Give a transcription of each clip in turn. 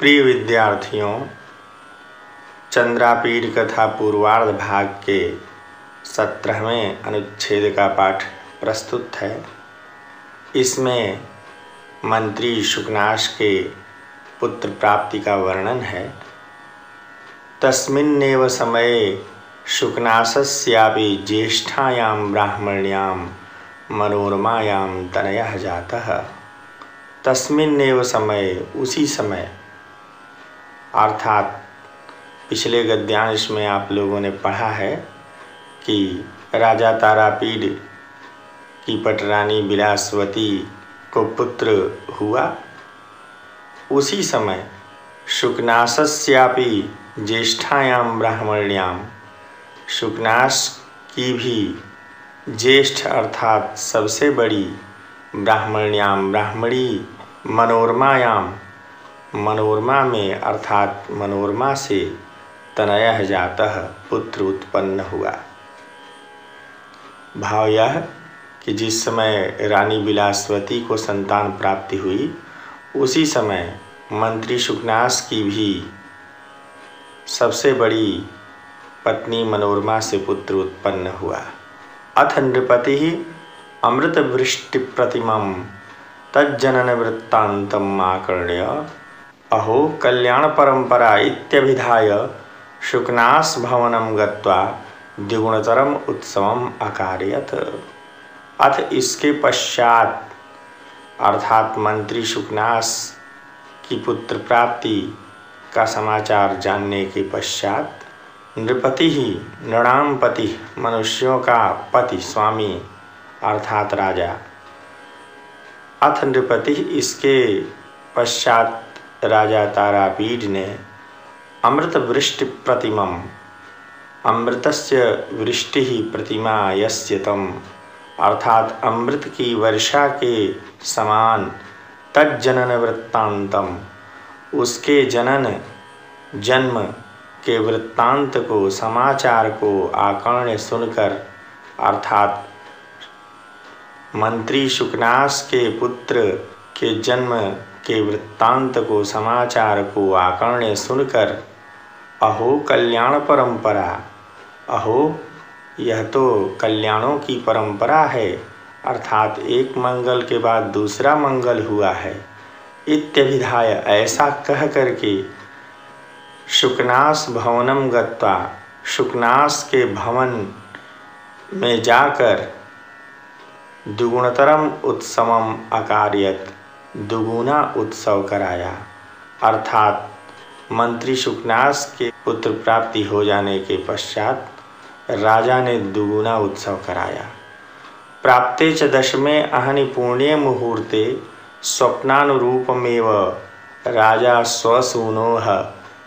प्रिय विद्यार्थियों, चंद्रापीठ कथा पूर्वार्ध भाग के 17वें अनुच्छेद का पाठ प्रस्तुत है। इसमें मंत्री शुकनाश के पुत्र प्राप्ति का वर्णन है। तस्मिन्नेव समये शुकनासस्यापि ज्येष्ठायां ब्राह्मण्यां मनोरमायां तनयः जातः। तस्मिन्नेव समय, उसी समय, अर्थात पिछले गद्यांश में आप लोगों ने पढ़ा है कि राजा तारापीड की पटरानी विलासवती को पुत्र हुआ। उसी समय शुकनासस्यापि ज्येष्ठायां ब्राह्मण्यां, शुकनास की भी ज्येष्ठ अर्थात सबसे बड़ी ब्राह्मण्यां, ब्राह्मणी मनोरमायां, मनोरमा में अर्थात मनोरमा से तनयः जातः, पुत्र उत्पन्न हुआ। भाव यह कि जिस समय रानी विलासवती को संतान प्राप्ति हुई, उसी समय मंत्री शुकनास की भी सबसे बड़ी पत्नी मनोरमा से पुत्र उत्पन्न हुआ। अथ नृपतिः अमृतवृष्टि प्रतिमं तज्जनन वृत्तान्तं आकर्ण्य अहो कल्याण परंपरा इत्यभिधाय शुकनास भवनं गत्वा द्विगुणतरम उत्सवम अकारयत। अथ इसके पश्चात अर्थात मंत्री शुकनास की पुत्र प्राप्ति का समाचार जानने के पश्चात नृपति ही, नृणाम पति, मनुष्यों का पति, स्वामी अर्थात राजा। अथ नृपति, इसके पश्चात राजा तारापीड ने अमृत वृष्टि प्रतिमं, अमृतस्य वृष्टि ही प्रतिमा यस्य तम, अर्थात अमृत की वर्षा के समान, तज्जनन वृत्तांतम, उसके जनन जन्म के वृत्तांत को, समाचार को आकर्ण्य सुनकर, अर्थात मंत्री शुकनास के पुत्र के जन्म के वृत्तांत को, समाचार को आकर्ण्य सुनकर अहो कल्याण परंपरा, अहो यह तो कल्याणों की परंपरा है, अर्थात एक मंगल के बाद दूसरा मंगल हुआ है। इत्यभिधाय, ऐसा कह करके शुकनास भवनम गत्वा, शुकनास के भवन में जाकर द्विगुणतरम उत्सवम अकारयत, दुगुना उत्सव कराया। अर्थात मंत्री शुकनास के पुत्र प्राप्ति हो जाने के पश्चात राजा ने दुगुना उत्सव कराया। प्राप्ते च दशमे अहनि पुण्ये मुहूर्ते स्वप्नानुरूपमेव राजा स्वसूनोः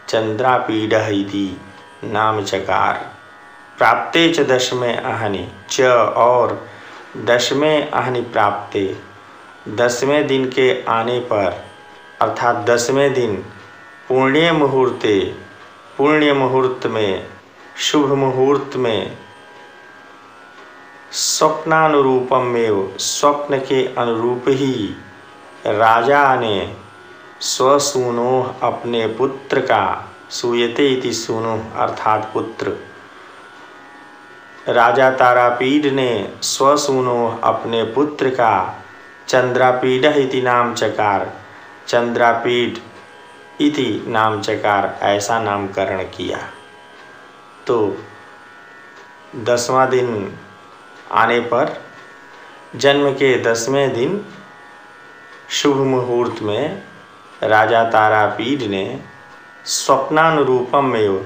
चंद्रापीडः इति नाम चकार। प्राप्ते च दशमे अहनि, च और दशमे अहनि प्राप्ते, 10वें दिन के आने पर, अर्थात 10वें दिन पुण्य मुहूर्ते, पुण्य मुहूर्त में, शुभ मुहूर्त में, स्वप्नानुरूपमेव, स्वप्न के अनुरूप ही राजा ने स्वसूनो, अपने पुत्र का, सूयते इति सूनु अर्थात पुत्र, राजा तारापीड ने स्वसूनो अपने पुत्र का चंद्रापीडः इति नाम चकार, चंद्रापीड इति नाम चकार, ऐसा नामकरण किया। तो 10वां दिन आने पर, जन्म के 10वें दिन शुभ मुहूर्त में राजा तारापीड ने स्वप्नानुरूपम एवं,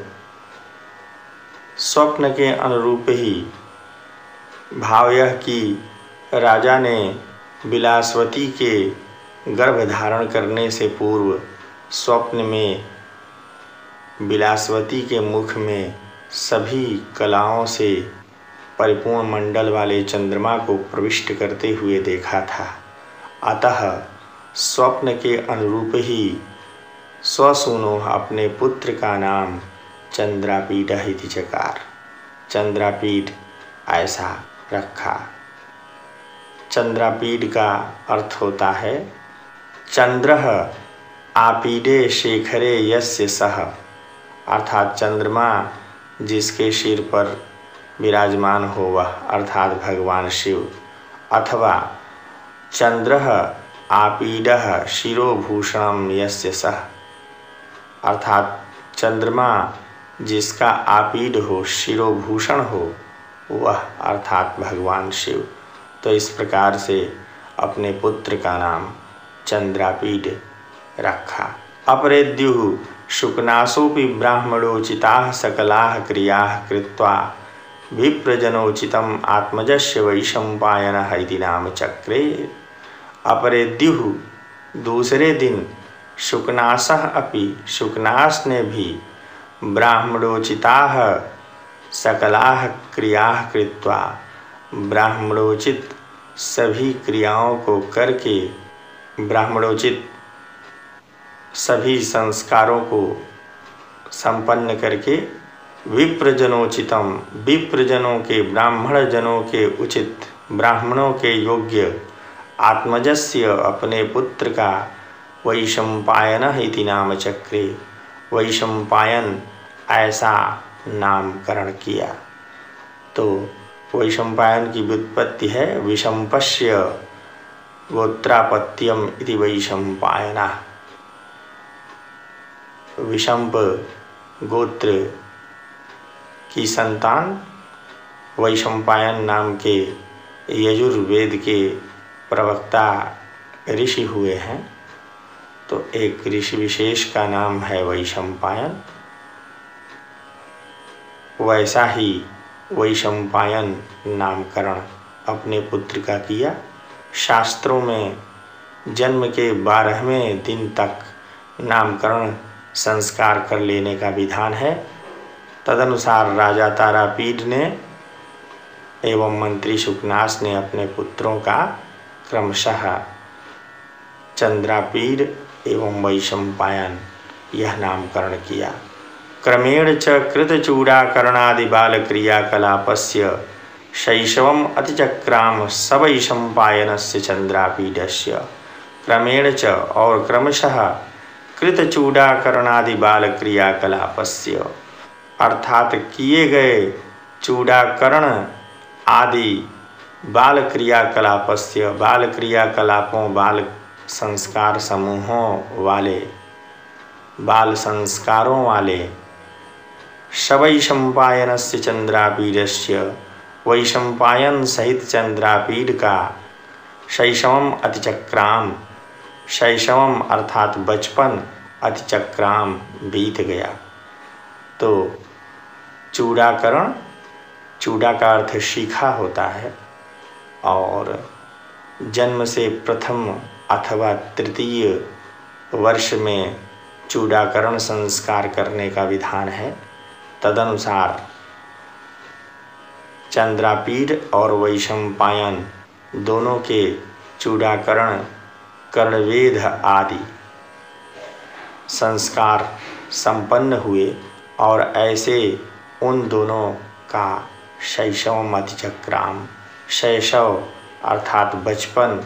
स्वप्न के अनुरूप ही, भाव यह कि राजा ने विलासवती के गर्भ धारण करने से पूर्व स्वप्न में विलासवती के मुख में सभी कलाओं से परिपूर्ण मंडल वाले चंद्रमा को प्रविष्ट करते हुए देखा था। अतः स्वप्न के अनुरूप ही स्वसूनो अपने पुत्र का नाम चंद्रापीडः इति चकार, चंद्रापीड ऐसा रखा। चंद्रापीड का अर्थ होता है चंद्रः आपीडे शेखरे यस्य सह, अर्थात चंद्रमा जिसके सिर पर विराजमान हो वह, अर्थात भगवान शिव। अथवा चंद्रः आपीडः शिरोभूषणम यस्य सः, अर्थात चंद्रमा जिसका आपीड हो, शिरोभूषण हो वह, अर्थात भगवान शिव। तो इस प्रकार से अपने पुत्र का नाम चंद्रापीड रखा। अपरेद्युः शुकनासोऽपि ब्राह्मणोचिताः सकलाः क्रियाः कृत्वा विप्रजनोचितम् आत्मजस्य वैशंपायनः इति नाम चक्रे। अपरेद्युः दूसरे दिन, शुकनासः अपि शुकनास ने भी, ब्राह्मणोचिताः सकलाः क्रियाः कृत्वा ब्राह्मणोचित सभी क्रियाओं को करके, ब्राह्मणोचित सभी संस्कारों को संपन्न करके, विप्रजनोचितम विप्रजनों के, ब्राह्मण जनों के उचित, ब्राह्मणों के योग्य, आत्मजस्य अपने पुत्र का, वैशंपायनः इति नाम चक्रे, वैशंपायन ऐसा नामकरण किया। तो वैशंपायन की व्युत्पत्ति है विशंपस्य गोत्रापत्यम इति वैशंपायनः। विशंप गोत्र की संतान वैशंपायन नाम के यजुर्वेद के प्रवक्ता ऋषि हुए हैं। तो एक ऋषि विशेष का नाम है वैशंपायन। वैसा ही वैशंपायन नामकरण अपने पुत्र का किया। शास्त्रों में जन्म के 12वें दिन तक नामकरण संस्कार कर लेने का विधान है। तदनुसार राजा तारापीड ने एवं मंत्री शुकनास ने अपने पुत्रों का क्रमशः चंद्रापीड एवं वैशंपायन यह नामकरण किया। क्रमेण च कृतचूड़ाकरणादि बालक्रियाकलापस्य शैशवम् अतिचक्राम सवैशंपायनस्य चंद्रापीडस्य। क्रमेण च और क्रमशः कृतचूड़ाकरणादि बालक्रियाकलापस्य, अर्थात किए गए चूड़ाकरण आदि बाल क्रियाकलापस्य, बाल क्रियाकलापों, बाल संस्कार समूहों वाले, बाल संस्कारों वाले, सवैशंपायनस्य चंद्रापीडस्य, वैशंपायन सहित चंद्रापीड का, शैशवम अतिचक्राम, शैशवम अर्थात बचपन, अतिचक्राम बीत गया। तो चूड़ाकरण, चूड़ा का अर्थ शिखा होता है और जन्म से प्रथम अथवा तृतीय वर्ष में चूड़ाकरण संस्कार करने का विधान है। तदनुसार चंद्रापीड और वैशंपायन दोनों के चूड़ाकरण, कर्णवेध आदि संस्कार संपन्न हुए और ऐसे उन दोनों का शैशव अतिचक्राम, शैशव अर्थात बचपन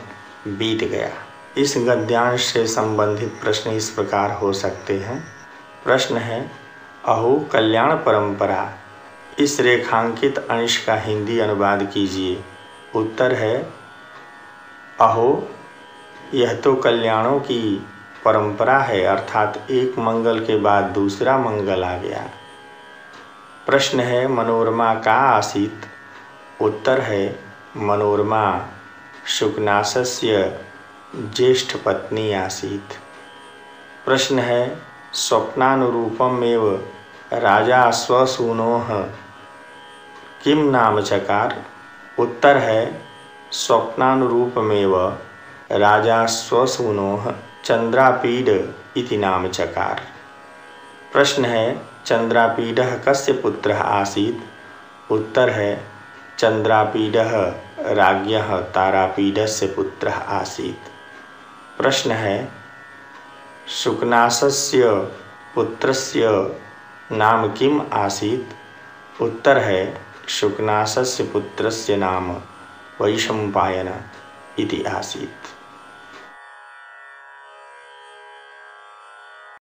बीत गया। इस गद्यांश से संबंधित प्रश्न इस प्रकार हो सकते हैं। प्रश्न है, अहो कल्याण परंपरा, इस रेखांकित अंश का हिंदी अनुवाद कीजिए। उत्तर है, अहो यह तो कल्याणों की परंपरा है, अर्थात एक मंगल के बाद दूसरा मंगल आ गया। प्रश्न है, मनोरमा का आसीत। उत्तर है, मनोरमा शुकनासस्य ज्येष्ठ पत्नी आसीत। प्रश्न है, स्वप्नानुरूपमेव राजा स्वसूनोः किम नाम चकार। उत्तर है, स्वप्नानुरूपमेव राजा स्वसूनोः चंद्रापीड इति नाम चकार। प्रश्न है, चंद्रापीडः कस्य पुत्रः आसीत्। उत्तर है, चंद्रापीडः राज्ञः तारापीडस्य पुत्रः आसीत्। प्रश्न है, शुकनासस्य पुत्रस्य नाम किम आसीत्। उत्तर है, शुकनासस्य पुत्रस्य नाम वैशंपायन इति आसीत्।